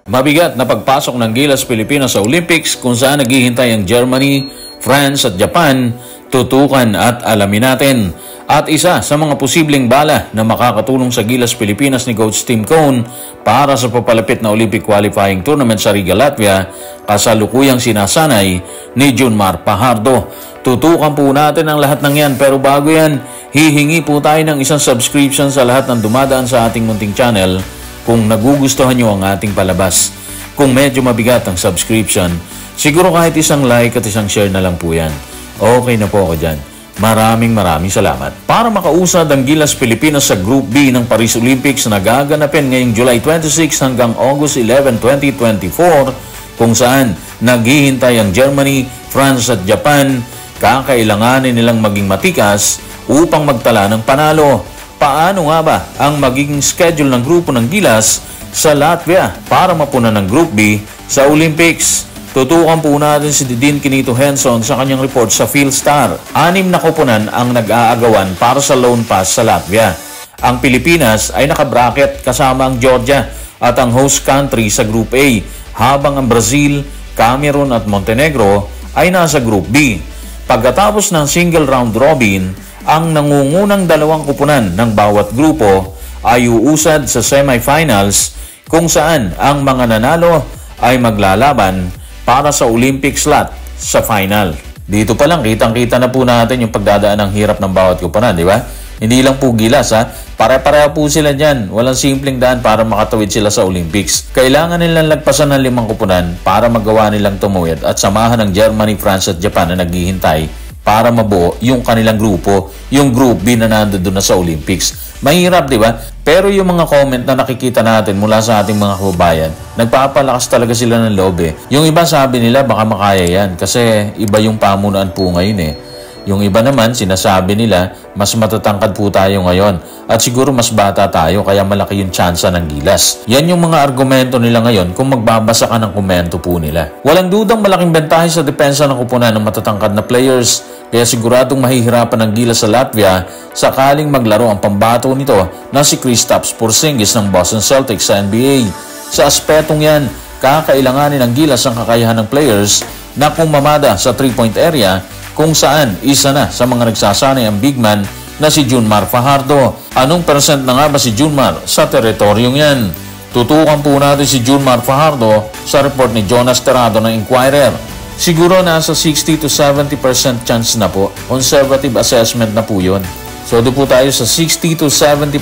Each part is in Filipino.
Mabigat na pagpasok ng Gilas Pilipinas sa Olympics kung saan naghihintay ang Germany, France at Japan, tutukan at alamin natin. At isa sa mga posibleng bala na makakatulong sa Gilas Pilipinas ni Coach Tim Cone para sa papalapit na Olympic Qualifying Tournament sa Riga, Latvia, kasalukuyang sinasanay ni Junmar Fajardo. Tutukan po natin ang lahat ng yan, pero bago yan, hihingi po tayo ng isang subscription sa lahat ng dumadaan sa ating munting channel kung nagugustuhan nyo ang ating palabas. Kung medyo mabigat ang subscription, siguro kahit isang like at isang share na lang po yan. Okay na po ako dyan. Maraming salamat. Para makausad ang Gilas Pilipinas sa Group B ng Paris Olympics na gaganapin ngayong July 26 hanggang August 11, 2024, kung saan naghihintay ang Germany, France at Japan, kakailanganin nilang maging matikas upang magtala ng panalo. Paano nga ba ang magiging schedule ng grupo ng Gilas sa Latvia para mapunan ng Group B sa Olympics? Tutukan po natin si Didin Kinito Henson sa kanyang report sa PhilStar. 6 na koponan ang nag-aagawan para sa Lone Pass sa Latvia. Ang Pilipinas ay nakabracket kasama ang Georgia at ang host country sa Group A, habang ang Brazil, Cameroon at Montenegro ay nasa Group B. Pagkatapos ng single round robin, ang nangungunang dalawang koponan ng bawat grupo ay uusad sa semifinals kung saan ang mga nanalo ay maglalaban para sa Olympic slot sa final. Dito pa lang kitang-kita na po natin yung pagdadaan ng hirap ng bawat koponan, di ba? Hindi lang po Gilas, ha? Pare-pareha po sila dyan. Walang simpleng daan para makatawid sila sa Olympics. Kailangan nilang lagpasan ng 5 koponan para magawa nilang tumuwid at samahan ng Germany, France at Japan na naghihintay para mabuo yung kanilang grupo, yung Group B na nandoon na sa Olympics. Mahirap, di ba? Pero yung mga comment na nakikita natin mula sa ating mga kababayan, nagpapalakas talaga sila ng loob eh. Yung iba sabi nila baka makaya yan kasi iba yung pamunuan po ngayon eh. Yung iba naman sinasabi nila mas matatangkad po tayo ngayon at siguro mas bata tayo kaya malaki yung tsansa ng Gilas. Yan yung mga argumento nila ngayon kung magbabasa ka ng komento po nila. Walang dudang malaking bentahe sa depensa ng koponan ng matatangkad na players, kaya siguradong mahihirapan ng Gilas sa Latvia sakaling maglaro ang pambato nito na si Kristaps Porzingis ng Boston Celtics sa NBA. Sa aspetong yan, kakailanganin ng Gilas ang kakayahan ng players na pumamada sa 3-point area kung saan isa na sa mga nagsasanay ang big man na si Junmar Fajardo. Anong percent na nga ba si Junmar sa teritoryong yan? Tutukan po natin si Junmar Fajardo sa report ni Jonas Terrado ng Inquirer. Siguro nasa 60 to 70% chance na po. Conservative assessment na po yun. So doon po tayo sa 60 to 70%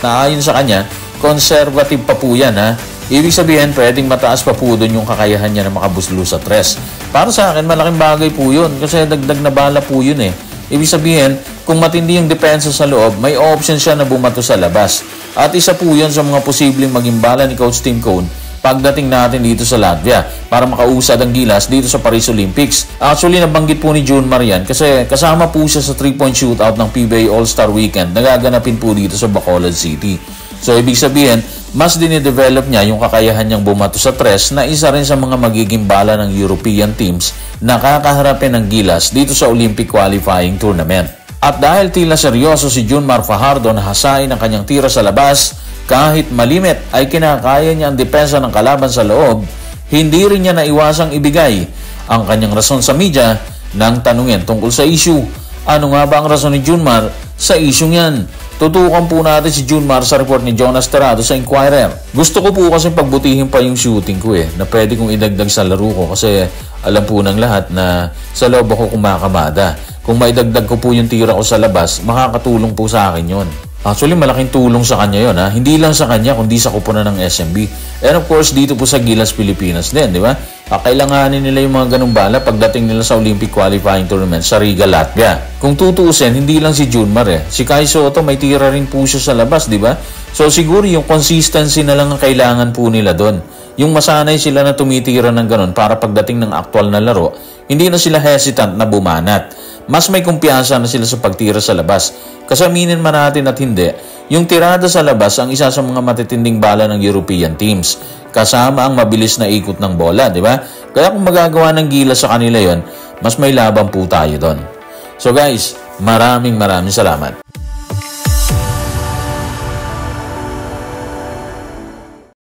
na ayon sa kanya, conservative pa po yan, ha. Ibig sabihin, pwedeng mataas pa po doon yung kakayahan niya na makabuslo sa tres. Para sa akin, malaking bagay po yun kasi dagdag na bala po yun eh. Ibig sabihin, kung matindi yung depensa sa loob, may option siya na bumato sa labas. At isa po yun sa mga posibleng maging bala ni Coach Tim Cone pagdating natin dito sa Latvia para makausad ang Gilas dito sa Paris Olympics. Actually, nabanggit po ni Junmar yan kasi kasama po siya sa 3-point shootout ng PBA All-Star Weekend na gaganapin po dito sa Bacolod City. So, ibig sabihin, mas dinidevelop niya yung kakayahan niyang bumato sa tres na isa rin sa mga magiging bala ng European teams na kakaharapin ng Gilas dito sa Olympic Qualifying Tournament. At dahil tila seryoso si Junmar Fajardo na hasain ang kanyang tira sa labas, kahit malimit ay kinakaya niya ang depensa ng kalaban sa loob, hindi rin niya naiwasang ibigay ang kanyang rason sa media nang tanungin tungkol sa issue. Ano nga ba ang rason ni Junmar sa issue yan? Tutukan po natin si Junmar sa report ni Jonas Terrado sa Inquirer. Gusto ko po kasi pagbutihin pa yung shooting ko eh, na pwede kong idagdag sa laro ko kasi alam po ng lahat na sa loob ako kumakamada. Kung maidagdag ko po yung tira ko sa labas, makakatulong po sa akin yon. Actually, malaking tulong sa kanya yon, ha? Hindi lang sa kanya, kundi sa koponan ng SMB. And of course, dito po sa Gilas Pilipinas din, di ba? Kailanganin nila yung mga ganung bala pagdating nila sa Olympic Qualifying Tournament sa Riga, Latvia. Kung tutuusin, hindi lang si Junmar eh. Si Kai Sotto, may tira rin po siya sa labas, di ba? So siguro yung consistency na lang ang kailangan po nila doon. Yung masanay sila na tumitira ng ganun para pagdating ng aktual na laro, hindi na sila hesitant na bumanat. Mas may kumpiyansa na sila sa pagtira sa labas. Kasi aminin man natin at hindi, yung tirada sa labas ang isa sa mga matitinding bala ng European teams. Kasama ang mabilis na ikot ng bola, di ba? Kaya kung magagawa ng Gilas sa kanila yon, mas may laban po tayo doon. So guys, maraming salamat.